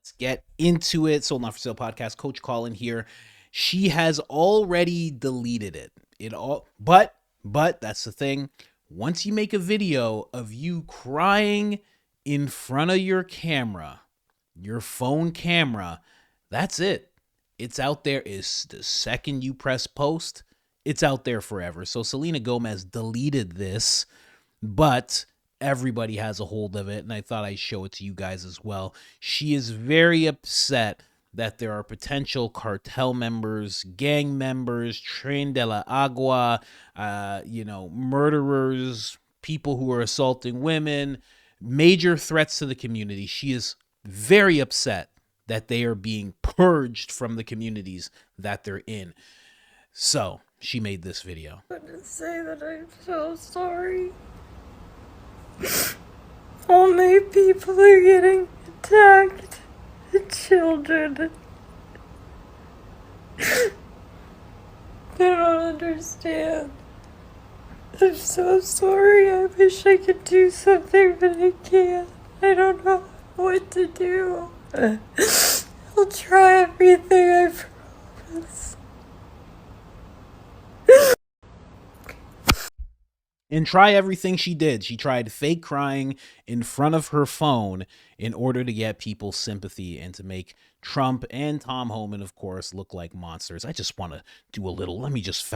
Let's get into it. Sold Not For Sale podcast. Coach Colin here. She has already deleted it. But that's the thing. Once you make a video of you crying in front of your camera, your phone camera, that's it. It's out there. Is the second you press post, it's out there forever. So Selena Gomez deleted this, but everybody has a hold of it, and I thought I'd show it to you guys as well. She is very upset that there are potential cartel members, gang members, Tren de la Agua, murderers, people who are assaulting women, major threats to the community. She is very upset that they are being purged from the communities that they're in. So she made this video. I want to say that I'm so sorry. All my people are getting attacked. The children. They don't understand. I'm so sorry. I wish I could do something, but I can't. I don't know what to do. I'll try everything, I promise. And try everything she did. She tried fake crying in front of her phone in order to get people's sympathy and to make Trump and Tom Homan, of course, look like monsters. I just want to do a little, let me just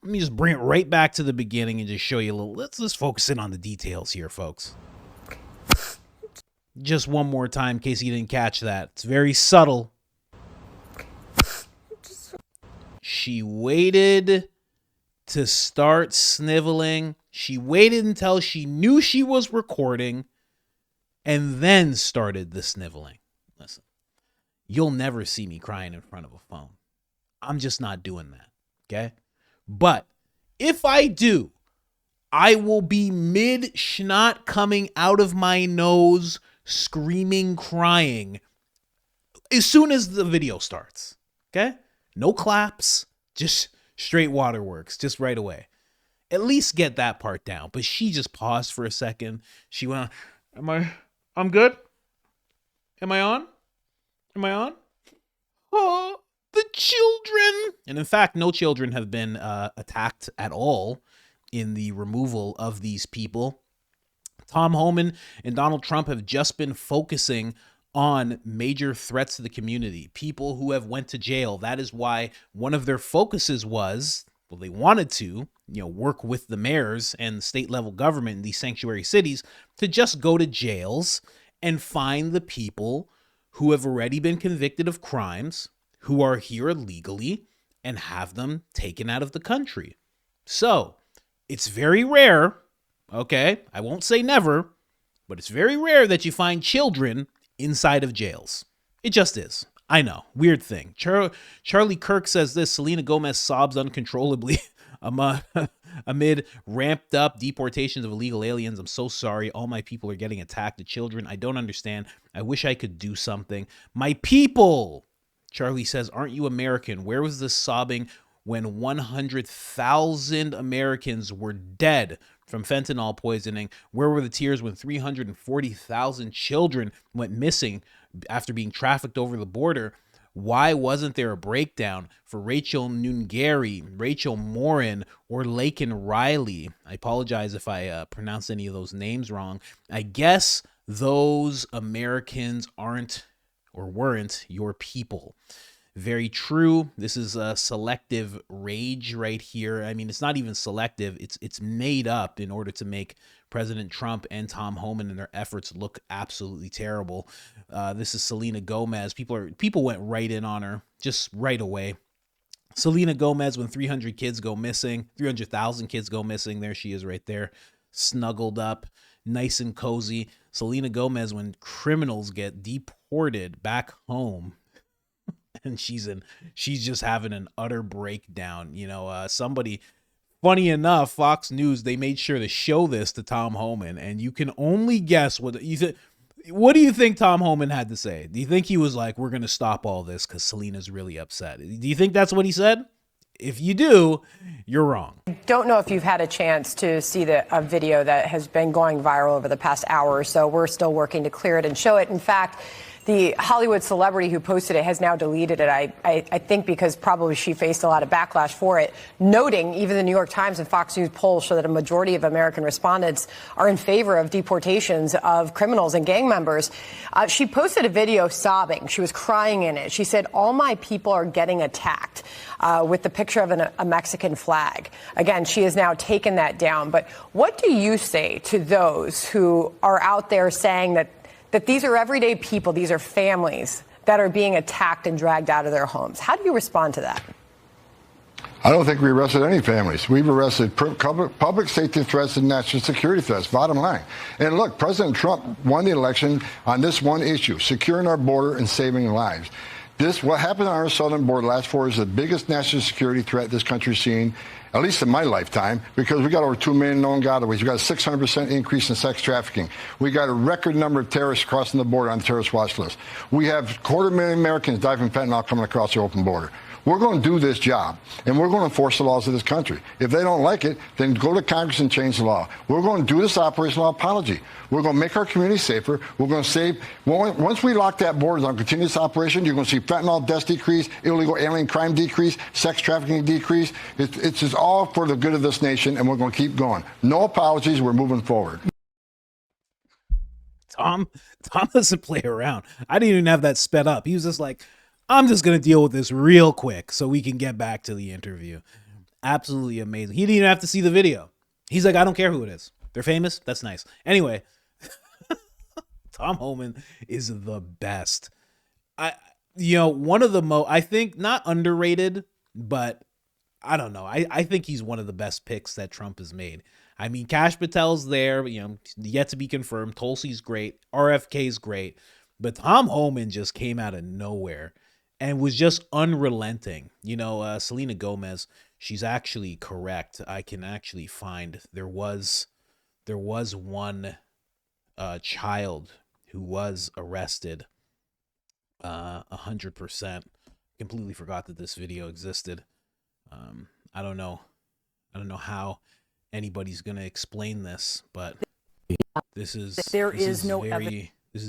bring it right back to the beginning and just show you a little, let's focus in on the details here, folks. Just one more time in case you didn't catch that. It's very subtle. She waited to start sniveling. She waited until she knew she was recording and then started the sniveling. Listen, you'll never see me crying in front of a phone. I'm just not doing that, okay? But if I do, I will be mid-schnot coming out of my nose, screaming, crying as soon as the video starts, okay? No claps, just straight waterworks, just right away. At least get that part down. But she just paused for a second. She went, I'm good? Am I on? Oh, the children. And in fact, no children have been attacked at all in the removal of these people. Tom Homan and Donald Trump have just been focusing on major threats to the community, people who have went to jail. That is why one of their focuses was, well, they wanted to, work with the mayors and the state level government in these sanctuary cities to just go to jails and find the people who have already been convicted of crimes, who are here illegally, and have them taken out of the country. So it's very rare, okay, I won't say never, but it's very rare that you find children inside of jails. It just is. I know. Weird thing. Charlie Kirk says this: Selena Gomez sobs uncontrollably amid ramped up deportations of illegal aliens. I'm so sorry. All my people are getting attacked. The children. I don't understand. I wish I could do something. My people. Charlie says, aren't you American? Where was this sobbing when 100,000 Americans were dead from fentanyl poisoning? Where were the tears when 340,000 children went missing after being trafficked over the border? Why wasn't there a breakdown for Rachel Nungary, Rachel Morin, or Laken Riley? I apologize if I pronounced any of those names wrong. I guess those Americans aren't or weren't your people. Very true. This is a selective rage right here. I mean, it's not even selective. It's made up in order to make President Trump and Tom Homan and their efforts look absolutely terrible. This is Selena Gomez. People went right in on her just right away. Selena Gomez, when 300,000 kids go missing, there she is right there, snuggled up, nice and cozy. Selena Gomez, when criminals get deported back home, and she's just having an utter breakdown. Somebody, funny enough, Fox News, they made sure to show this to Tom Homan, and you can only guess what you think. What do you think Tom Homan had to say? Do you think he was like, we're going to stop all this because Selena's really upset? Do you think that's what he said? If you do, you're wrong. Don't know if you've had a chance to see a video that has been going viral over the past hour or so. We're still working to clear it and show it. In fact, The Hollywood celebrity who posted it has now deleted it, I think because probably she faced a lot of backlash for it, noting even the New York Times and Fox News polls show that a majority of American respondents are in favor of deportations of criminals and gang members. She posted a video sobbing. She was crying in it. She said, "All my people are getting attacked," with the picture of a Mexican flag. Again, she has now taken that down. But what do you say to those who are out there saying that these are everyday people, these are families that are being attacked and dragged out of their homes? How do you respond to that? I don't think we arrested any families. We've arrested public safety threats and national security threats, bottom line. And look, President Trump won the election on this one issue, securing our border and saving lives. What happened on our southern border last 4 years is the biggest national security threat this country's seen, at least in my lifetime, because we got over 2 million known gotaways. We got a 600% increase in sex trafficking. We got a record number of terrorists crossing the border on the terrorist watch list. We have 250,000 Americans die from fentanyl coming across the open border. We're going to do this job, and we're going to enforce the laws of this country. If they don't like it, then go to Congress and change the law. We're going to do this operational apology. We're going to make our community safer. We're going to save. Once we lock that border on continuous operation, you're going to see fentanyl deaths decrease, illegal alien crime decrease, sex trafficking decrease. It's just all for the good of this nation, and we're going to keep going. No apologies. We're moving forward. Tom doesn't play around. I didn't even have that sped up. He was just like, I'm just going to deal with this real quick so we can get back to the interview. Absolutely amazing. He didn't even have to see the video. He's like, I don't care who it is. They're famous. That's nice. Anyway, Tom Homan is the best. One of the I think not underrated, but I don't know. I think he's one of the best picks that Trump has made. I mean, Kash Patel's there, yet to be confirmed. Tulsi's great. RFK's great. But Tom Homan just came out of nowhere and was just unrelenting. Selena Gomez, she's actually correct. I can actually find there was one child who was arrested 100%. Completely forgot that this video existed. I don't know how anybody's going to explain this, but this is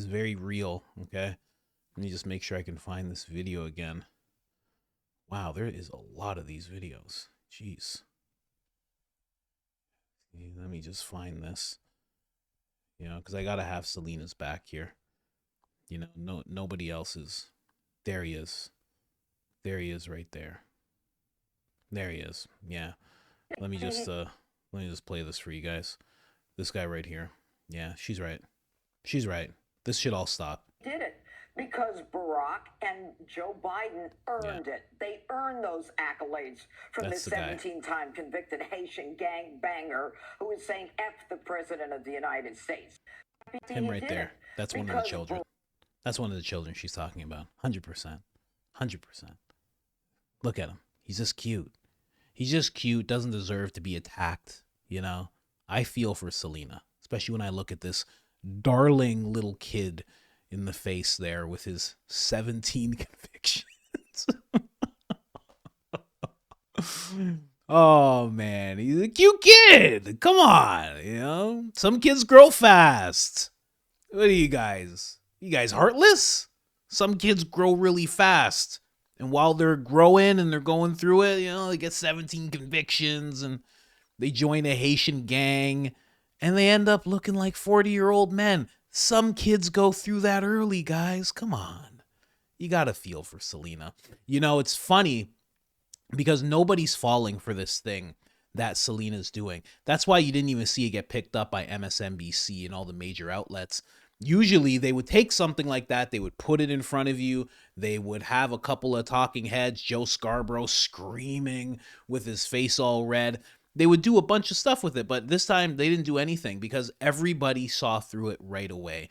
very real, okay? Let me just make sure I can find this video again. Wow, there is a lot of these videos. Jeez. Let me just find this. Because I got to have Selena's back here. Nobody else is. There he is. There he is right there. There he is. Yeah. Let me just play this for you guys. This guy right here. Yeah, she's right. She's right. This should all stop. Did it because Barack and Joe Biden earned it. They earned those accolades from this 17-time convicted Haitian gang banger who is saying F the President of the United States. Him right there. That's one of the children. That's one of the children she's talking about. 100%. 100%. Look at him. He's just cute. He's just cute. Doesn't deserve to be attacked. I feel for Selena, especially when I look at this darling little kid in the face there with his 17 convictions. Oh man, he's a cute kid. Come on, some kids grow fast. What are you guys? You guys heartless? Some kids grow really fast, and while they're growing and they're going through it, they get 17 convictions and they join a Haitian gang and they end up looking like 40-year-old men. Some kids go through that early, guys. Come on. You got to feel for Selena. It's funny because nobody's falling for this thing that Selena's doing. That's why you didn't even see it get picked up by MSNBC and all the major outlets. Usually they would take something like that, they would put it in front of you, they would have a couple of talking heads, Joe Scarborough screaming with his face all red. They would do a bunch of stuff with it, but this time they didn't do anything because everybody saw through it right away.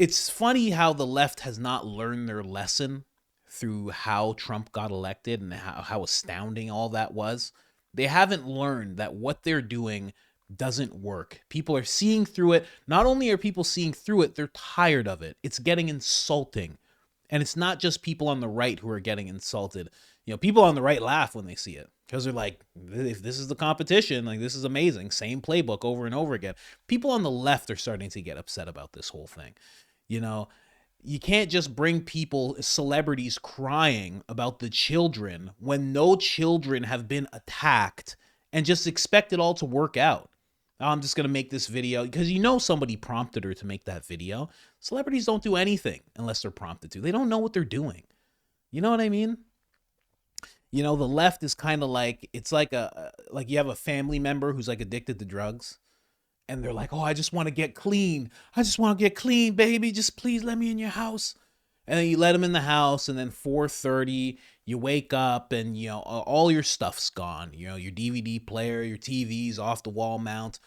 It's funny how the left has not learned their lesson through how Trump got elected and how astounding all that was. They haven't learned that what they're doing doesn't work. People are seeing through it. Not only are people seeing through it, they're tired of it. It's getting insulting. And it's not just people on the right who are getting insulted. People on the right laugh when they see it because they're like, if this is the competition, like this is amazing. Same playbook over and over again. People on the left are starting to get upset about this whole thing, You can't just bring people, celebrities, crying about the children when no children have been attacked and just expect it all to work out. I'm just going to make this video because somebody prompted her to make that video. Celebrities don't do anything unless they're prompted to. They don't know what they're doing. You know what I mean? The left is kind of like, it's like like you have a family member who's like addicted to drugs. And they're like, oh, I just want to get clean. I just want to get clean, baby. Just please let me in your house. And then you let them in the house. And then 4:30, you wake up and, all your stuff's gone. Your DVD player, your TV's off the wall mount.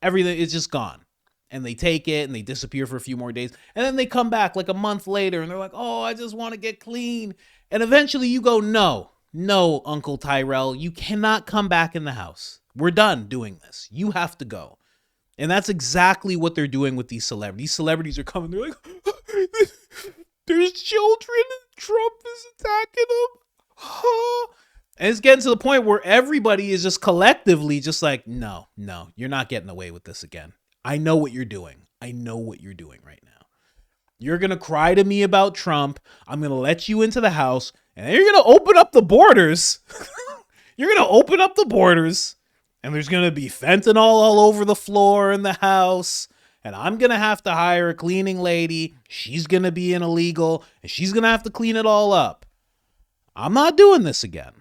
Everything is just gone. And they take it and they disappear for a few more days. And then they come back like a month later and they're like, oh, I just want to get clean. And eventually you go, no, Uncle Tyrell, you cannot come back in the house. We're done doing this. You have to go. And that's exactly what they're doing with these celebrities. Celebrities are coming. They're like, there's children and Trump is attacking them. And it's getting to the point where everybody is just collectively just like, no, you're not getting away with this again. I know what you're doing. I know what you're doing right now. You're going to cry to me about Trump. I'm going to let you into the house. And then you're going to open up the borders. You're going to open up the borders. And there's going to be fentanyl all over the floor in the house. And I'm going to have to hire a cleaning lady. She's going to be an illegal. And she's going to have to clean it all up. I'm not doing this again.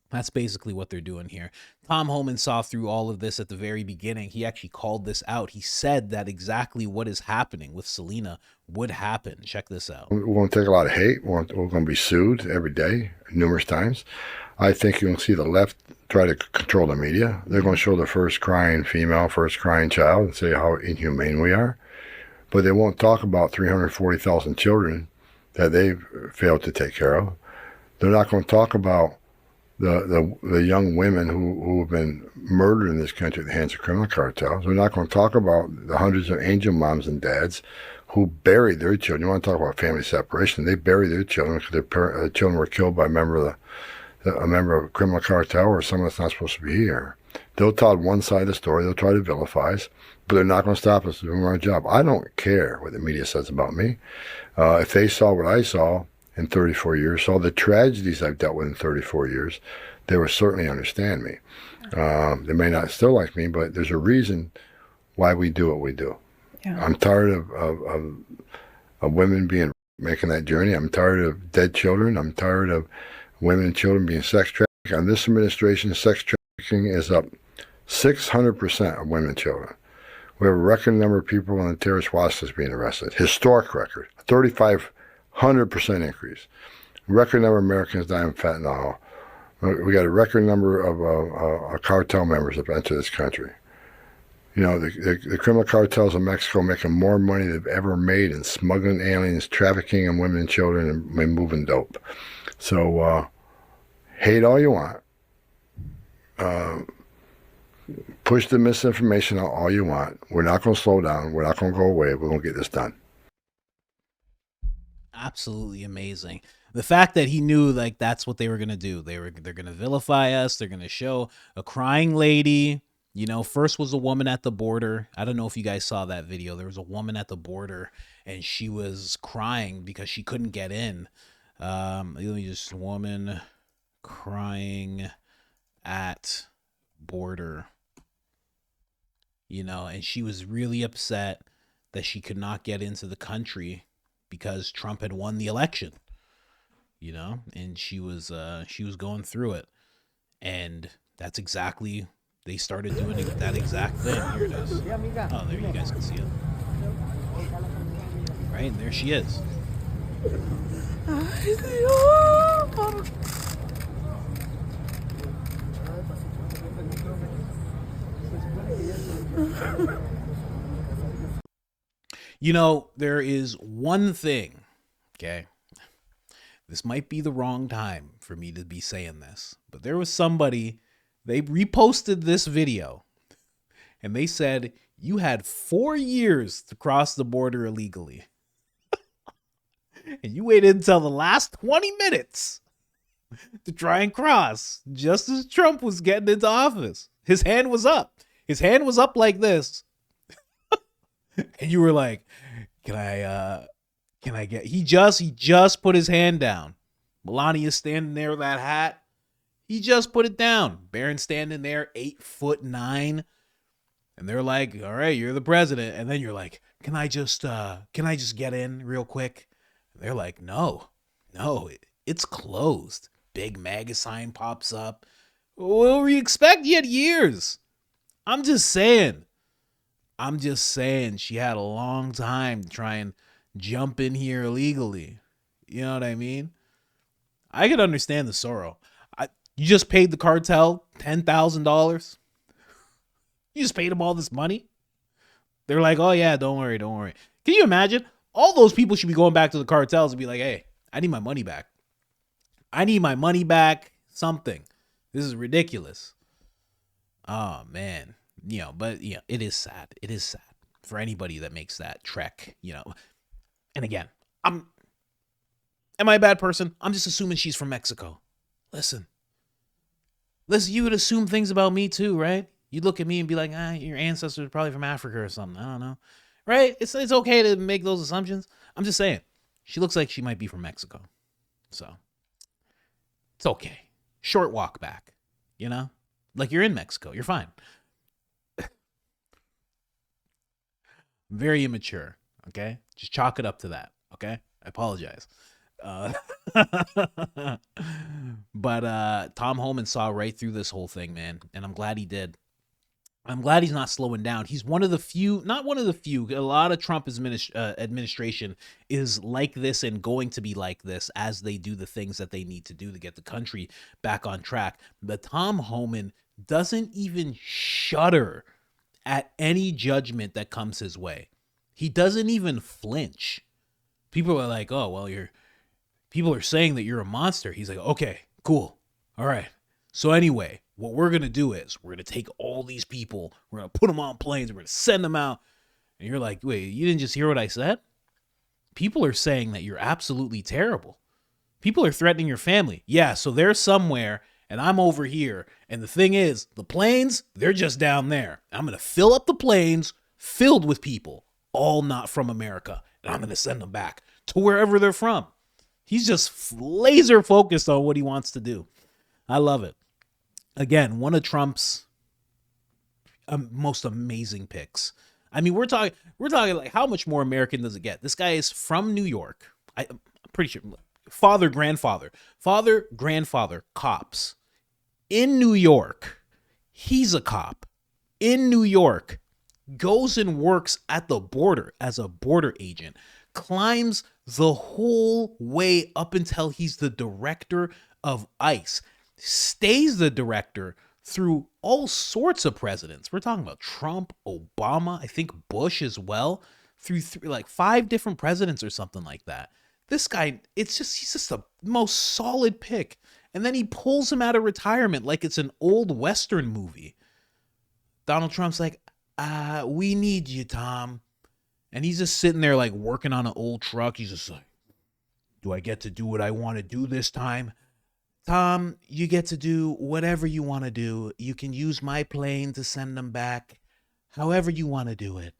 That's basically what they're doing here. Tom Homan saw through all of this at the very beginning. He actually called this out. He said that exactly what is happening with Selena would happen. Check this out. We're going to take a lot of hate. We're going to be sued every day, numerous times. I think you'll see the left try to control the media. They're going to show the first crying female, first crying child and say how inhumane we are. But they won't talk about 340,000 children that they've failed to take care of. They're not going to talk about the young women who have been murdered in this country at the hands of criminal cartels. They're not going to talk about the hundreds of angel moms and dads who buried their children. You want to talk about family separation? They buried their children because their children were killed by a member of a criminal cartel or someone that's not supposed to be here. They'll tell one side of the story. They'll try to vilify us, but they're not going to stop us from doing our job. I don't care what the media says about me. If they saw what I saw in 34 years, saw the tragedies I've dealt with in 34 years, they would certainly understand me. They may not still like me, but there's a reason why we do what we do. Yeah. I'm tired of women making that journey. I'm tired of dead children. I'm tired of women and children being sex trafficked. On this administration, sex trafficking is up 600% of women and children. We have a record number of people on the terrorist watch list being arrested. Historic record. 3,500% increase. Record number of Americans dying of fentanyl. We got a record number of cartel members that have entered this country. The criminal cartels in Mexico making more money than they've ever made in smuggling aliens, trafficking in women and children, and moving dope. So, hate all you want. Push the misinformation out all you want. We're not going to slow down. We're not going to go away. We're going to get this done. Absolutely amazing. The fact that he knew like that's what they were going to do. They're going to vilify us. They're going to show a crying lady. First was a woman at the border. I don't know if you guys saw that video. There was a woman at the border and she was crying because she couldn't get in. Woman crying at border, and she was really upset that she could not get into the country because Trump had won the election, and she was going through it. And that's exactly, they started doing that exact thing. Here it is. Oh, there you guys can see it. Right, and there she is. There is one thing, okay? This might be the wrong time for me to be saying this, but there was somebody, they reposted this video, and they said, you had 4 years to cross the border illegally. And you waited until the last 20 minutes to try and cross, just as Trump was getting into office. His hand was up. His hand was up like this. And you were like, can I Can I get? He just put his hand down. Melania's standing there with that hat. He just put it down. Barron's standing there, 8'9", and they're like, "All right, you're the president." And then you're like, "Can I just get in real quick?" And they're like, "No, it's closed." Big MAGA sign pops up. What were you expecting? You had years. I'm just saying. She had a long time to try and jump in here illegally. You know what I mean? I could understand the sorrow. You just paid the cartel $10,000. You just paid them all this money. They're like, "Oh yeah, don't worry. Can you imagine? All those people should be going back to the cartels and be like, "Hey, I need my money back. Something. This is ridiculous." Oh man. But it is sad. It is sad for anybody that makes that trek, And again, am I a bad person? I'm just assuming she's from Mexico. Listen, you would assume things about me too, right? You'd look at me and be like, your ancestors are probably from Africa or something. I don't know. Right? It's okay to make those assumptions. I'm just saying, she looks like she might be from Mexico. So, it's okay. Short walk back, Like you're in Mexico. You're fine. Very immature, okay? Just chalk it up to that, okay? I apologize. But Tom Homan saw right through this whole thing, man, and I'm glad he did. I'm glad he's not slowing down. He's one of the few, not one of the few, a lot of Trump administration is like this and going to be like this as they do the things that they need to do to get the country back on track. But Tom Homan doesn't even shudder at any judgment that comes his way. He doesn't even flinch. People are like, "Oh, well, people are saying that you're a monster." He's like, "Okay, cool. All right. So anyway, what we're going to do is we're going to take all these people, we're going to put them on planes, we're going to send them out." And you're like, "Wait, you didn't just hear what I said?" People are saying that you're absolutely terrible. People are threatening your family. Yeah, so they're somewhere and I'm over here. And the thing is, the planes, they're just down there. I'm going to fill up the planes filled with people, all not from America. And I'm going to send them back to wherever they're from. He's just laser focused on what he wants to do. I love it. Again, one of Trump's most amazing picks. I mean, we're talking like, how much more American does it get? This guy is from New York. I'm pretty sure father, grandfather, cops in New York. He's a cop in New York, goes and works at the border as a border agent, climbs the whole way up until he's the director of ICE, stays the director through all sorts of presidents. We're talking about Trump, Obama, I think Bush as well, through like 5 different presidents or something like that. This guy, he's just the most solid pick. And then he pulls him out of retirement like it's an old Western movie. Donald Trump's like, "We need you, Tom." And he's just sitting there like working on an old truck. He's just like, "Do I get to do what I want to do this time?" "Tom, you get to do whatever you want to do. You can use my plane to send them back, however you want to do it."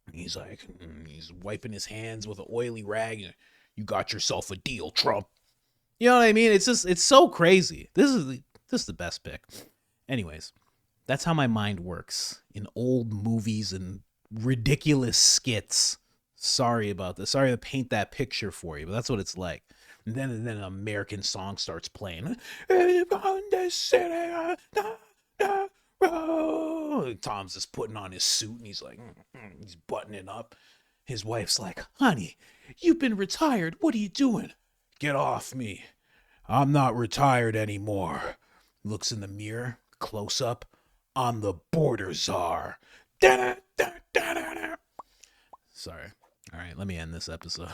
And he's like, he's wiping his hands with an oily rag. "You got yourself a deal, Trump." You know what I mean? It's so crazy. This is the best pick. Anyways, that's how my mind works in old movies and ridiculous skits. Sorry about this. Sorry to paint that picture for you, but that's what it's like. And then an American song starts playing. Tom's just putting on his suit and he's like, he's buttoning up. His wife's like, "Honey, you've been retired. What are you doing?" "Get off me. I'm not retired anymore." Looks in the mirror, close up. "I'm the Border Czar." Sorry. All right, let me end this episode.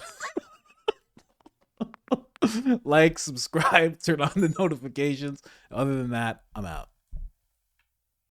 Like, subscribe, turn on the notifications. Other than that, I'm out.